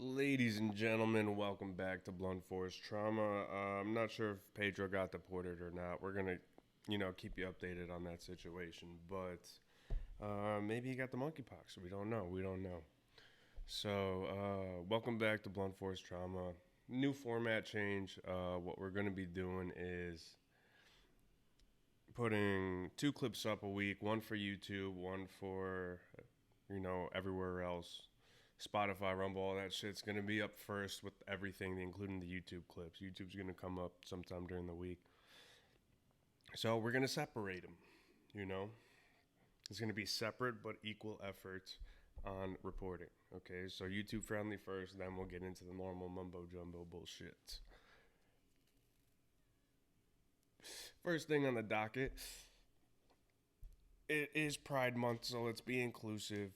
Ladies and gentlemen, welcome back to Blunt Force Trauma. I'm not sure if Pedro got deported or not. We're gonna, keep you updated on that situation. But maybe he got the monkeypox. We don't know. So, welcome back to Blunt Force Trauma. New format change. What we're gonna be doing is putting 2 clips up a week. One for YouTube, one for, everywhere else. Spotify, Rumble, all that shit's going to be up first with everything, including the YouTube clips. YouTube's going to come up sometime during the week. So we're going to separate them, It's going to be separate but equal efforts on reporting, okay? So YouTube friendly first, then we'll get into the normal mumbo-jumbo bullshit. First thing on the docket, it is Pride Month, so let's be inclusive.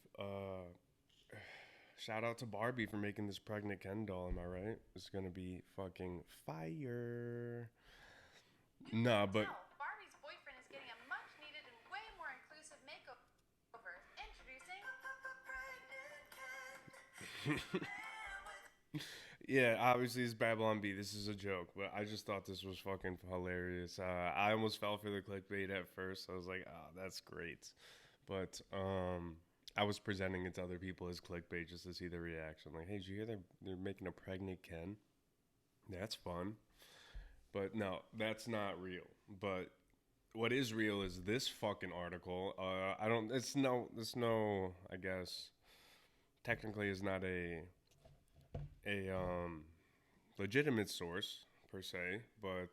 Shout out to Barbie for making this pregnant Ken doll, am I right? It's gonna be fucking fire. Nah, but Barbie's boyfriend is getting a much needed and way more inclusive makeover. Introducing yeah, obviously it's Babylon B. This is a joke, but I just thought this was fucking hilarious. I almost fell for the clickbait at first. I was like, that's great. But I was presenting it to other people as clickbait just to see their reaction. Like, hey, did you hear they're making a pregnant Ken? That's fun. But no, that's not real. But what is real is this fucking article. I guess, technically is not a legitimate source per se, but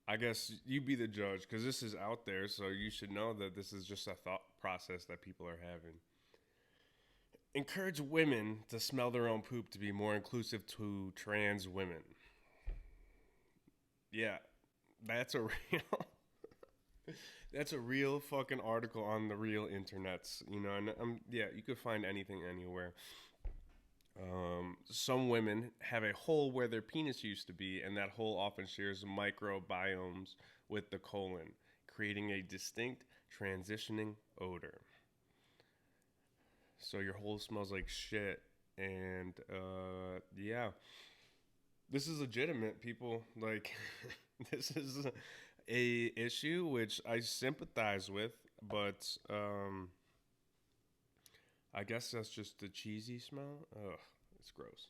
I guess you be the judge because this is out there, so you should know that this is just a thought process that people are having. Encourage women to smell their own poop to be more inclusive to trans women. Yeah, that's a real fucking article on the real internets, and you could find anything anywhere. Some women have a hole where their penis used to be, and that hole often shares microbiomes with the colon, creating a distinct transitioning odor. So your hole smells like shit, and this is legitimate, people. Like, this is a issue which I sympathize with, but I guess that's just the cheesy smell. Ugh, it's gross.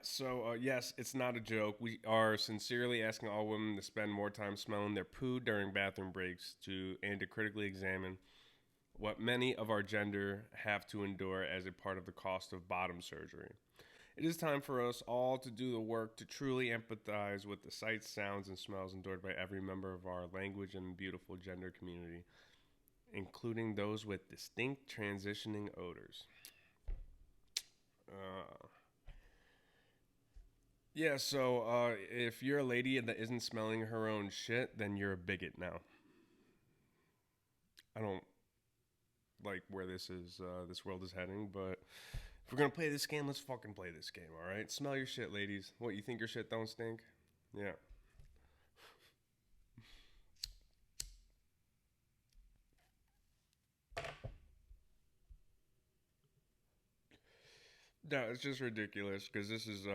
So yes, it's not a joke. We are sincerely asking all women to spend more time smelling their poo during bathroom breaks and to critically examine what many of our gender have to endure as a part of the cost of bottom surgery. It is time for us all to do the work to truly empathize with the sights, sounds, and smells endured by every member of our language and beautiful gender community, including those with distinct transitioning odors. So if you're a lady that isn't smelling her own shit, then you're a bigot now. I don't like where this world is heading, but if we're gonna play this game, let's fucking play this game, alright? Smell your shit, ladies. What, you think your shit don't stink? Yeah. No, it's just ridiculous because this is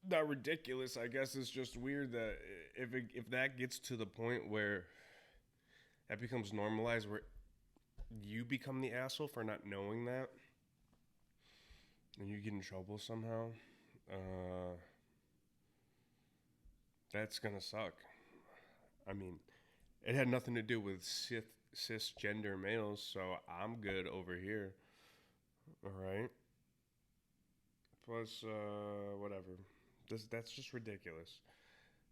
not ridiculous. I guess it's just weird that if that gets to the point where that becomes normalized, where you become the asshole for not knowing that, and you get in trouble somehow, that's gonna suck. I mean, it had nothing to do with cisgender males, so I'm good over here. All right. Plus, whatever. That's just ridiculous.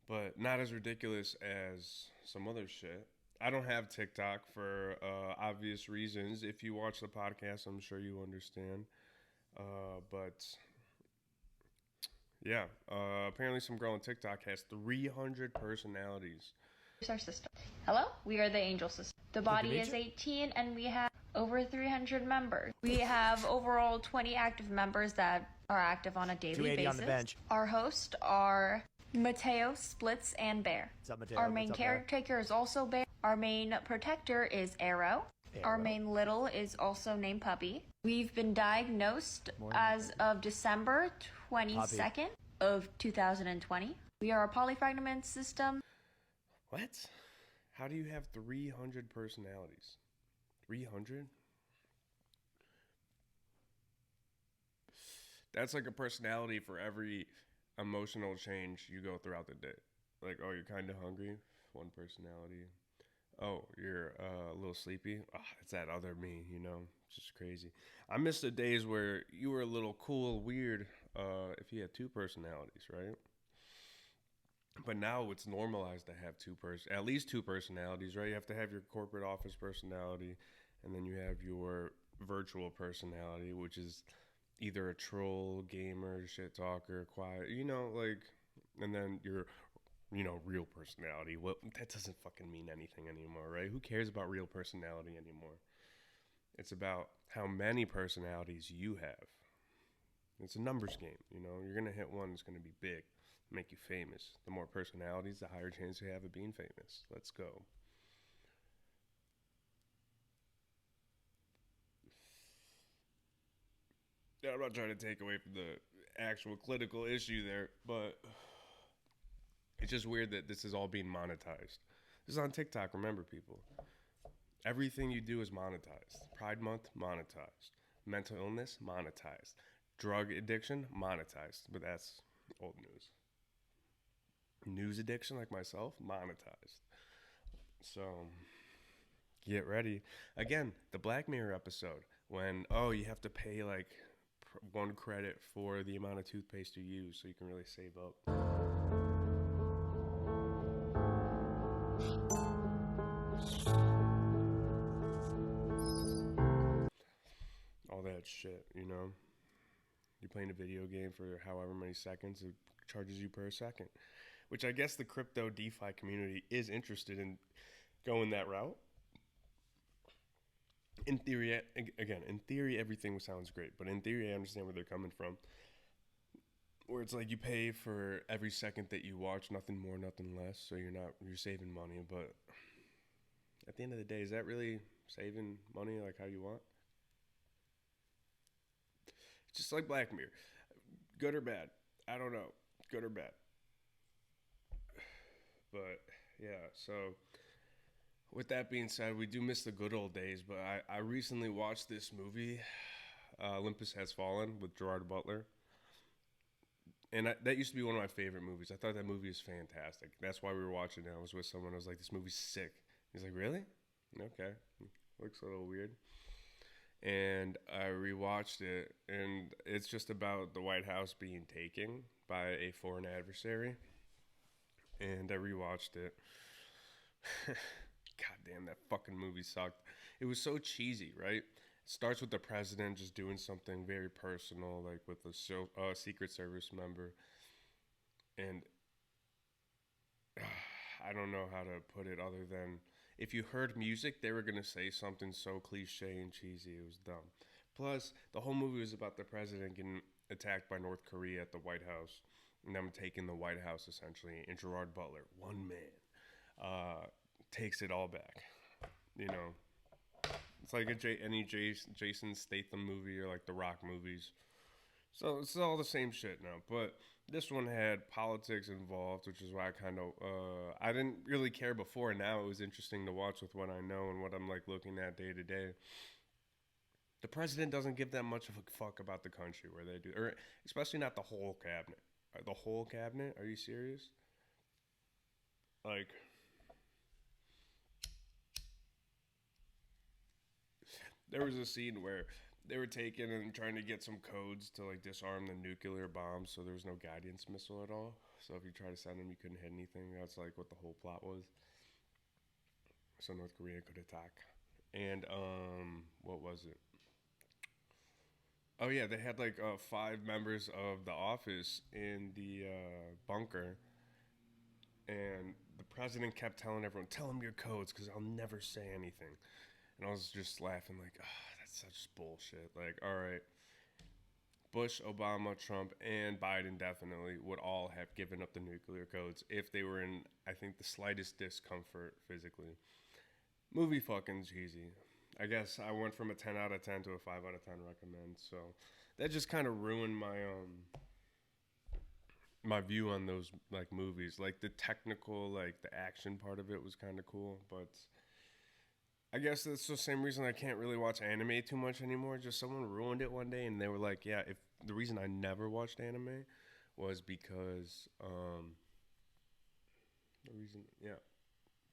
But not as ridiculous as some other shit. I don't have TikTok for obvious reasons. If you watch the podcast, I'm sure you understand. But yeah, apparently some girl on TikTok has 300 personalities. our system. Hello, we are the Angel System. The body is 18 and we have over 300 members. We have overall 20 active members that are active on a daily basis. On the bench. Our hosts are Mateo, Splits, and Bear. What's up, Mateo? Our main caretaker is also Bear. Our main protector is Arrow. Our main little is also named Puppy. We've been diagnosed as of December 22nd of 2020. We are a polyfragment system. What? How do you have 300 personalities? 300? That's like a personality for every emotional change you go throughout the day. Like, oh, you're kind of hungry. One personality. Oh, you're a little sleepy. Oh, it's that other me, you know? It's just crazy. I miss the days where you were a little cool, weird, if you had two personalities, right? But now it's normalized to have at least two personalities, right? You have to have your corporate office personality, and then you have your virtual personality, which is either a troll, gamer, shit talker, quiet, and then your real personality. Well, that doesn't fucking mean anything anymore, right? Who cares about real personality anymore? It's about how many personalities you have. It's a numbers game, You're going to hit one that's going to be big, make you famous. The more personalities, the higher chance you have of being famous. Let's go. Yeah, I'm not trying to take away from the actual clinical issue there, but it's just weird that this is all being monetized. This is on TikTok, remember, people. Everything you do is monetized. Pride Month, monetized. Mental illness, monetized. Drug addiction, monetized. But that's old news. News addiction, like myself, monetized. So, get ready. Again, the Black Mirror episode, when, you have to pay like one credit for the amount of toothpaste you use so you can really save up. All that shit, You're playing a video game for however many seconds, it charges you per second. Which I guess the crypto DeFi community is interested in going that route. In theory, everything sounds great. But in theory, I understand where they're coming from. Where it's like you pay for every second that you watch, nothing more, nothing less. So you're saving money. But at the end of the day, is that really saving money like how you want? It's just like Black Mirror. Good or bad? I don't know. Good or bad? But yeah, so with that being said, we do miss the good old days. But I recently watched this movie, Olympus Has Fallen, with Gerard Butler. And that used to be one of my favorite movies. I thought that movie was fantastic. That's why we were watching it. I was with someone. I was like, this movie's sick. He's like, really? Okay. Looks a little weird. And I rewatched it. And it's just about the White House being taken by a foreign adversary. And I rewatched it. God damn, that fucking movie sucked. It was so cheesy, right? It starts with the president just doing something very personal, like with a Secret Service member. And I don't know how to put it other than if you heard music, they were going to say something so cliche and cheesy. It was dumb. Plus, the whole movie was about the president getting attacked by North Korea at the White House. And them taking the White House, essentially. And Gerard Butler, one man, takes it all back. It's like any Jason Statham movie or like the Rock movies. So it's all the same shit now. But this one had politics involved, which is why I didn't really care before. And now it was interesting to watch with what I know and what I'm like looking at day to day. The president doesn't give that much of a fuck about the country where they do, or especially not the whole cabinet. The whole cabinet? Are you serious? Like, there was a scene where they were taking and trying to get some codes to like disarm the nuclear bomb, so there was no guidance missile at all. So if you try to send them, you couldn't hit anything. That's like what the whole plot was. So North Korea could attack. And what was it? Oh yeah, they had like 5 members of the office in the bunker, and the president kept telling everyone, "Tell them your codes, because I'll never say anything." And I was just laughing like, that's such bullshit. Like, all right, Bush, Obama, Trump, and Biden definitely would all have given up the nuclear codes if they were in, I think, the slightest discomfort physically. Movie fucking cheesy. I guess I went from a 10 out of 10 to a 5 out of 10 recommend. So that just kind of ruined my view on those like movies. Like the technical, like the action part of it was kind of cool, but I guess that's the same reason I can't really watch anime too much anymore. Just someone ruined it one day, and they were like, "Yeah, if the reason I never watched anime was because the reason, yeah,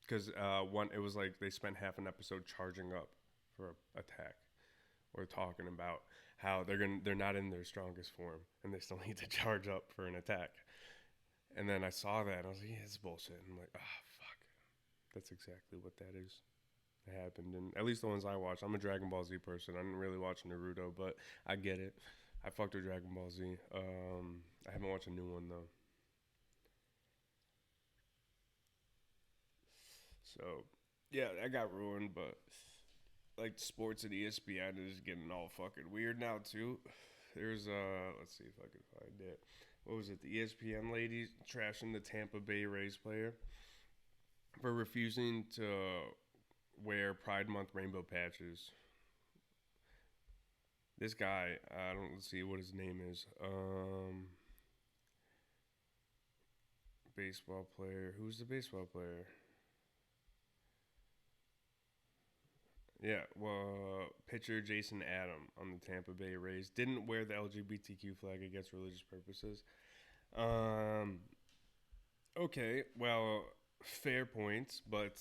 because one it was like they spent half an episode charging up for a attack, or talking about how they're not in their strongest form and they still need to charge up for an attack. And then I saw that and I was like, yeah, it's bullshit. And I'm like, ah, oh, fuck. That's exactly what that is. It happened. And at least the ones I watched, I'm a Dragon Ball Z person. I didn't really watch Naruto, but I get it. I fucked with Dragon Ball Z. I haven't watched a new one though. So yeah, that got ruined. But like sports at ESPN is getting all fucking weird now too. There's let's see if I can find it. What was it? The ESPN lady trashing the Tampa Bay Rays player for refusing to wear Pride Month rainbow patches. This guy, I don't see what his name is. Baseball player. Who's the baseball player? Yeah, well, pitcher Jason Adam on the Tampa Bay Rays didn't wear the LGBTQ flag against religious purposes. Um, okay, well, fair points, but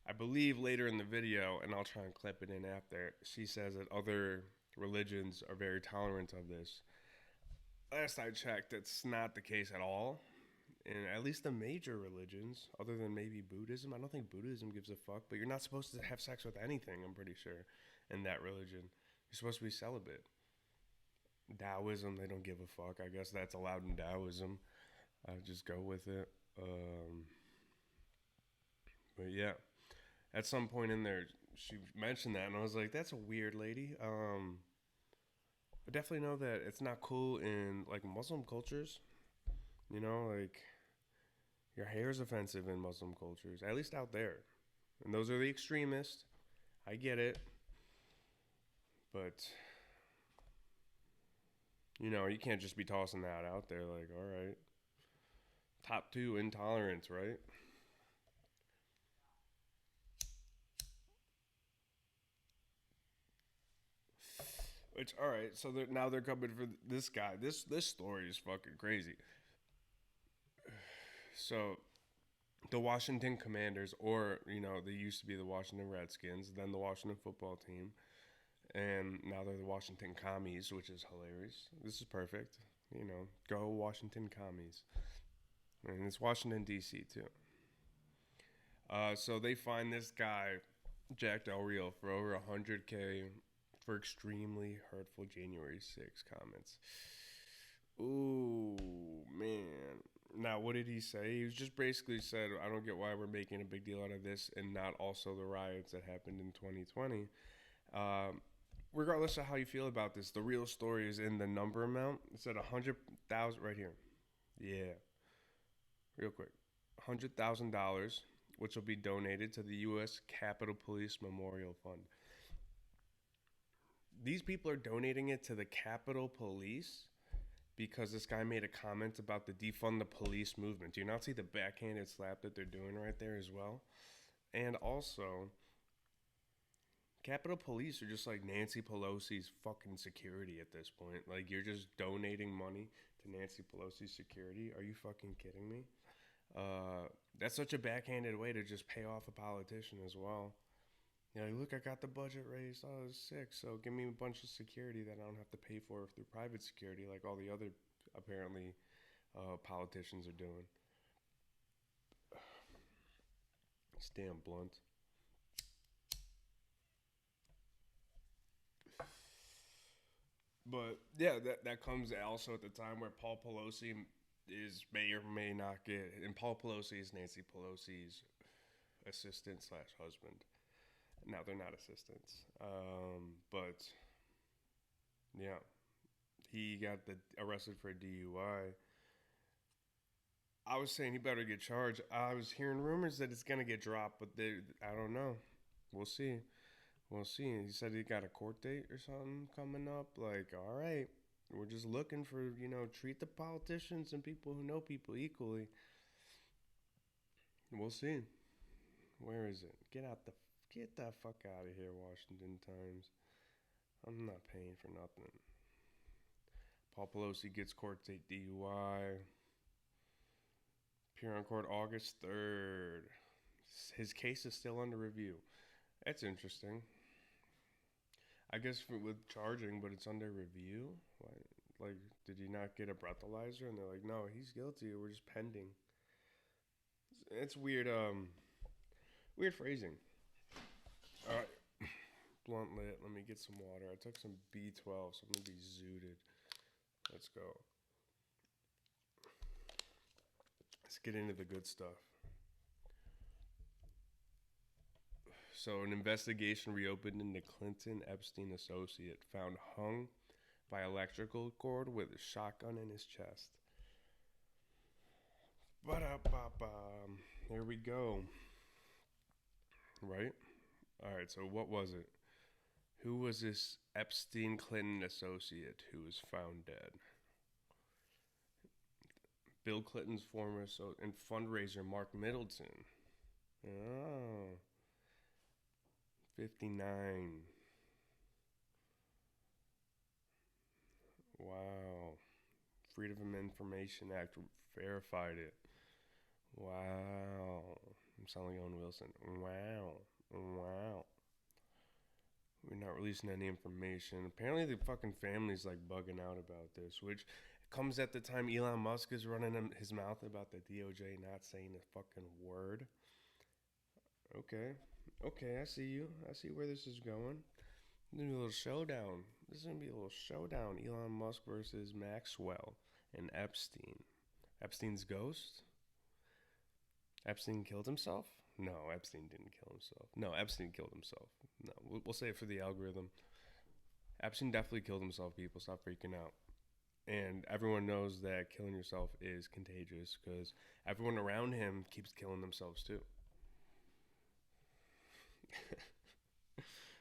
I believe later in the video, and I'll try and clip it in after, she says that other religions are very tolerant of this. Last I checked, it's not the case at all. In at least the major religions, other than maybe Buddhism. I don't think Buddhism gives a fuck, but you're not supposed to have sex with anything, I'm pretty sure, in that religion. You're supposed to be celibate. Taoism, they don't give a fuck. I guess that's allowed in Taoism. I just go with it. But yeah, at some point in there, she mentioned that, and I was like, that's a weird lady. I definitely know that it's not cool in like Muslim cultures. You know, like your hair is offensive in Muslim cultures, at least out there. And those are the extremists. I get it. But, you know, you can't just be tossing that out there like, all right. Top 2, intolerance, right? Which, all right, so now they're coming for this guy. This story is fucking crazy. So the Washington Commanders, or you know, they used to be the Washington Redskins, then the Washington Football Team, and now they're the Washington Commies, which is hilarious. This is perfect. You know, go Washington Commies, and it's Washington D.C. too. So they find this guy, Jack Del Rio, for over 100K for extremely hurtful January 6 comments. Ooh, man. Now, what did he say? He just basically said, I don't get why we're making a big deal out of this and not also the riots that happened in 2020. Regardless of how you feel about this, the real story is in the number amount. It said 100,000 right here. Yeah. Real quick. $100,000, which will be donated to the U.S. Capitol Police Memorial Fund. These people are donating it to the Capitol Police because this guy made a comment about the defund the police movement. Do you not see the backhanded slap that they're doing right there as well? And also, Capitol Police are just like Nancy Pelosi's fucking security at this point. Like, you're just donating money to Nancy Pelosi's security. Are you fucking kidding me? That's such a backhanded way to just pay off a politician as well. You know, look, I got the budget raised. Oh, it's sick. So give me a bunch of security that I don't have to pay for through private security, like all the other apparently politicians are doing. It's damn blunt. But yeah, that comes also at the time where Paul Pelosi may or may not get, and Paul Pelosi is Nancy Pelosi's assistant slash husband. Now they're not assistants, but yeah, he got arrested for a DUI. I was saying he better get charged. I was hearing rumors that it's gonna get dropped, but I don't know. We'll see. We'll see. He said he got a court date or something coming up. Like, all right, we're just looking for, treat the politicians and people who know people equally. We'll see. Where is it? Get the fuck out of here, Washington Times. I'm not paying for nothing. Paul Pelosi gets court date DUI. Appear on court August 3rd. His case is still under review. That's interesting. I guess with charging, but it's under review. Like, did he not get a breathalyzer? And they're like, no, he's guilty. We're just pending. It's weird. Weird phrasing. All right, blunt lit. Let me get some water. I took some B12, so I'm gonna be zooted. Let's go. Let's get into the good stuff. So, an investigation reopened into Clinton Epstein associate found hung by electrical cord with a shotgun in his chest. There we go. Right? Alright, so what was it? Who was this Epstein Clinton associate who was found dead? Bill Clinton's former and fundraiser, Mark Middleton. Oh. 59. Wow. Freedom of Information Act verified it. Wow. I'm sounding like Owen Wilson. Wow. We're not releasing any information. Apparently the fucking family's like bugging out about this, which comes at the time Elon Musk is running his mouth about the DOJ not saying a fucking word. Okay, I see you. I see where this is going. There's gonna be a little showdown. This is gonna be a little showdown. Elon Musk versus Maxwell and Epstein. Epstein's ghost? Epstein killed himself? No, Epstein didn't kill himself. No, Epstein killed himself. No, we'll say it for the algorithm. Epstein definitely killed himself, people. Stop freaking out. And everyone knows that killing yourself is contagious because everyone around him keeps killing themselves too.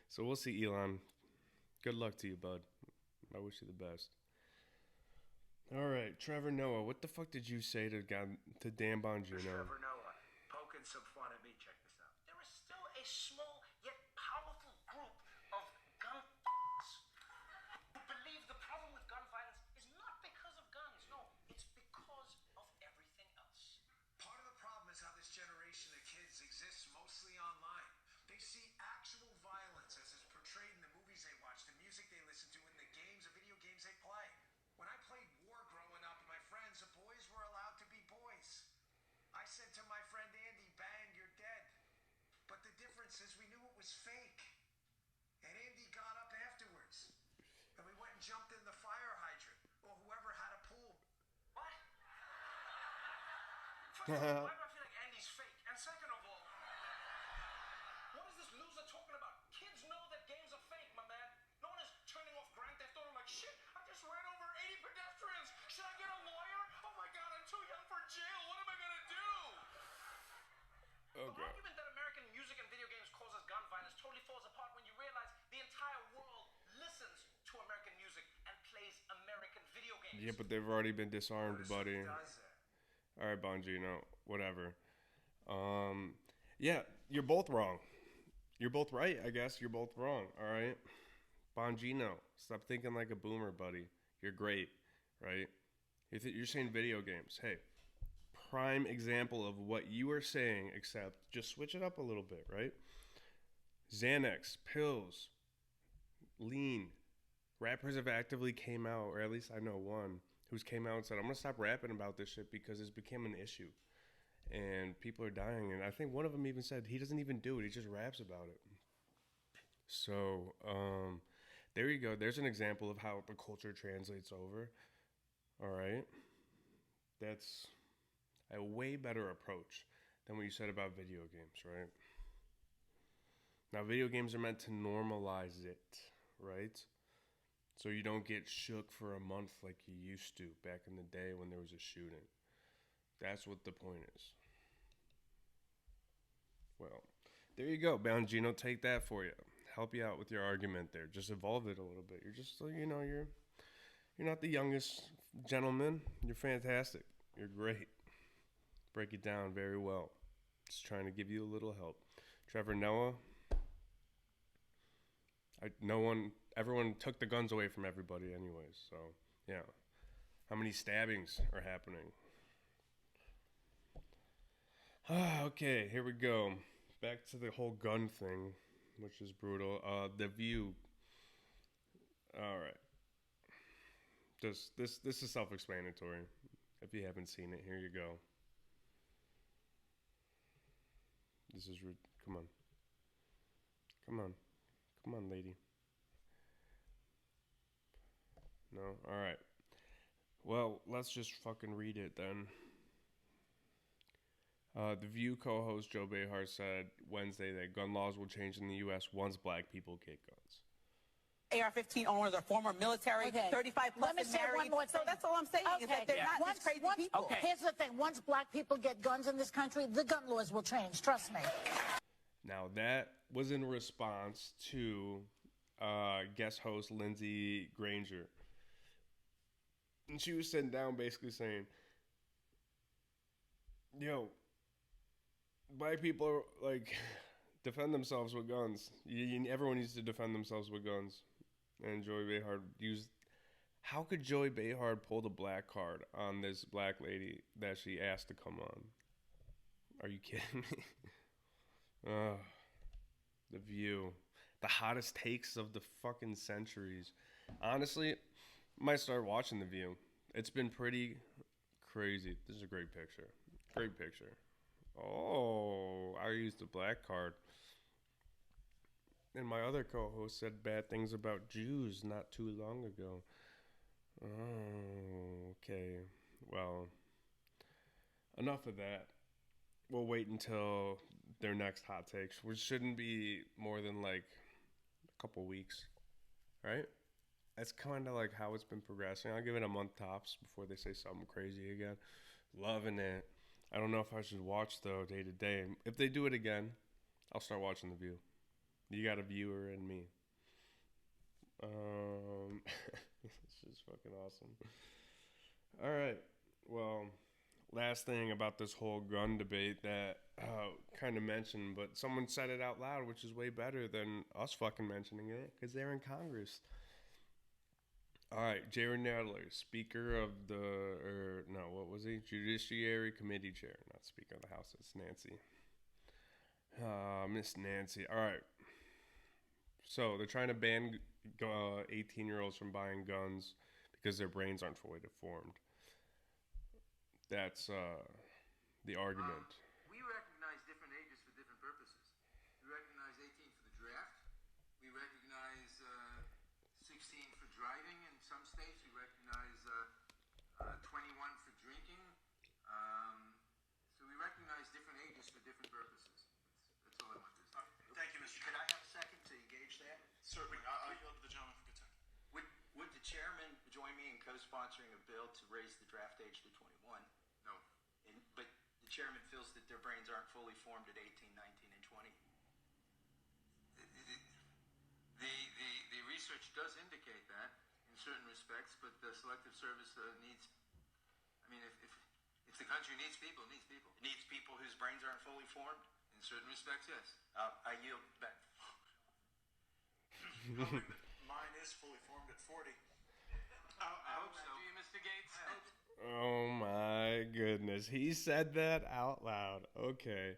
So we'll see, Elon. Good luck to you, bud. I wish you the best. All right, Trevor Noah. What the fuck did you say to Dan Bongino? Trevor Noah, poking some fun at me. Check this out. There is still a small yet powerful group of gun who believe the problem with gun violence is not because of guns. No, it's because of everything else. Part of the problem is how this generation of kids exists mostly online. They see actual violence as is portrayed in the movies they watch, the music they listen to, and the video games they play. When I played war growing up with my friends, the boys were allowed to be boys. I said to my friend Andy, bang, you're dead. But the difference is we knew it was fake. And Andy got up afterwards. And we went and jumped in the fire hydrant. Or whoever had a pool. What? First of all, why do I feel like Andy's fake? And second of all, what is this loser talking about? Kids know that games are fake, my man. No one is turning off Grand Theft Auto like, shit, I just ran over 80 pedestrians. Should I get a lawyer? Oh my God, I'm too young for jail. What am I going to do? The argument that American music and video games causes gun violence totally falls apart when you realize the entire world listens to American music and plays American video games. Yeah, but they've already been disarmed, buddy. All right, Bongino, whatever. Yeah, you're both wrong. You're both right, I guess. You're both wrong, all right? Bongino, stop thinking like a boomer, buddy. You're great, right? You're saying video games. Hey, prime example of what you are saying, except just switch it up a little bit, right? Xanax, pills, lean. Rappers have actively came out, or at least I know one, who's came out and said, I'm going to stop rapping about this shit because it's become an issue. And people are dying. And I think one of them even said he doesn't even do it. He just raps about it. So, there you go. There's an example of how the culture translates over. All right. That's a way better approach than what you said about video games, right? Now, video games are meant to normalize it, right? So you don't get shook for a month like you used to back in the day when there was a shooting. That's what the point is. Well, there you go, Bongino. Take that for you. help you out with your argument there. Just evolve it a little bit. You're just, you're not the youngest gentleman. You're fantastic. You're great. Break it down very well. Just trying to give you a little help. Trevor Noah. Everyone took the guns away from everybody anyways. So, yeah. How many stabbings are happening? Okay, here we go. Back to the whole gun thing, which is brutal. The View. All right. This is self-explanatory. If you haven't seen it, here you go. This is come on, lady. No, all right. Well, let's just fucking read it then. The View co-host Joe Behar said Wednesday that gun laws will change in the U.S. once black people get guns. AR-15 owners are former military, 35 plus and married. So that's all I'm saying is that they're not these crazy people. Okay. Here's the thing. Once black people get guns in this country, the gun laws will change. Trust me. Now, that was in response to guest host Lindsey Granger. And she was sitting down basically saying, yo, black people like defend themselves with guns. Everyone needs to defend themselves with guns. And Joy Behar used. How could Joy Behar pull the black card on this black lady that she asked to come on? Are you kidding me? The View. The hottest takes of the fucking centuries. Honestly, might start watching The View. It's been pretty crazy. This is a great picture. Great picture. Oh, I used the black card. And my other co-host said bad things about Jews not too long ago. Oh, okay. Well, enough of that. We'll wait until their next hot takes, which shouldn't be more than like a couple weeks, right? That's kind of like how it's been progressing. I'll give it a month tops before they say something crazy again. Loving it. I don't know if I should watch, though, day to day. If they do it again, I'll start watching The View. You got a viewer in me. This is fucking awesome. All right. Well, last thing about this whole gun debate that kind of mentioned, but someone said it out loud, which is way better than us fucking mentioning it because they're in Congress. All right, Jerry Nadler, Speaker of what was he? Judiciary Committee Chair, not Speaker of the House. It's Nancy. Miss Nancy. All right. So they're trying to ban 18-year-olds from buying guns because their brains aren't fully deformed. That's the argument. We recognize different ages for different purposes. We recognize 18 for the draft. We recognize 16 for driving in some states. We recognize 21 for drinking. So we recognize different ages for different purposes. That's all I want to say. Thank you, Mr. Could I have a second to engage that? Certainly. I'll yield to the gentleman for Kentucky. Would the chairman join me in co-sponsoring a bill to raise the draft age to 21? No. But the chairman feels that their brains aren't fully formed at 18, 19, and 20. The research does indicate that in certain respects, but the Selective Service needs. I mean, if the country needs people, it needs people. It needs people whose brains aren't fully formed? In certain respects, yes. I yield back. Mine is fully formed at 40. I hope so. Do you, Mr. Gates? Oh my goodness. He said that out loud. Okay.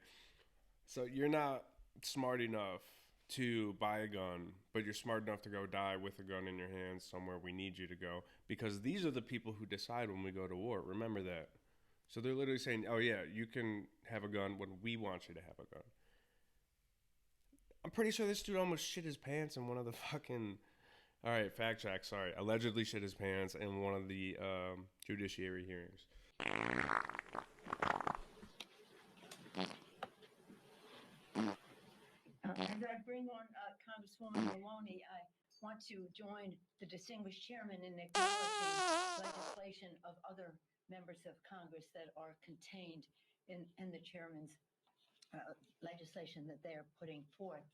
So you're not smart enough to buy a gun, but you're smart enough to go die with a gun in your hands somewhere we need you to go, because these are the people who decide when we go to war. Remember that. So they're literally saying, oh yeah, you can have a gun when we want you to have a gun. I'm pretty sure this dude almost shit his pants in one of the fucking... All right, fact check, sorry. Allegedly shit his pants in one of the judiciary hearings. As I bring on Congresswoman Maloney, I want to join the distinguished chairman in acknowledging legislation of other members of Congress that are contained in the chairman's legislation that they are putting forth.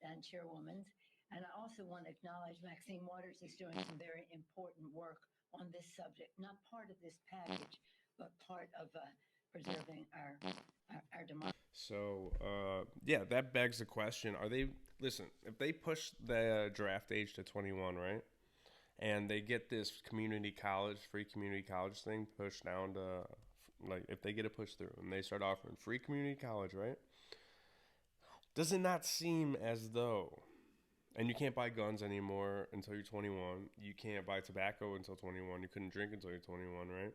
and chairwoman. And I also want to acknowledge Maxine Waters is doing some very important work on this subject, not part of this package, but part of preserving our democracy. So, yeah, that begs the question. Listen, if they push the draft age to 21, right? And they get this free community college thing pushed down to, like, if they get it pushed through and they start offering free community college, right? Does it not seem as though, and you can't buy guns anymore until you're 21. You can't buy tobacco until 21. You couldn't drink until you're 21, right?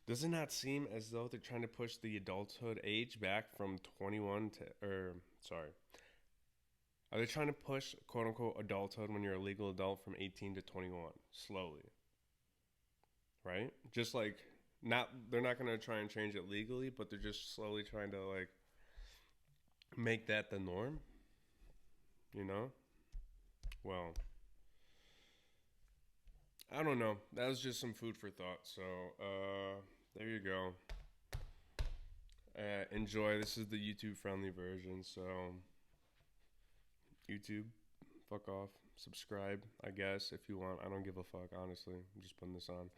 Does it not seem as though they're trying to push the adulthood age back from 21 are they trying to push quote unquote adulthood when you're a legal adult from 18 to 21 slowly? Right? Just like, they're not going to try and change it legally, but they're just slowly trying to like make that the norm, you know? Well, I don't know. That was just some food for thought. So, there you go. Enjoy. This is the YouTube friendly version. So, YouTube, fuck off. Subscribe, I guess, if you want. I don't give a fuck, honestly. I'm just putting this on.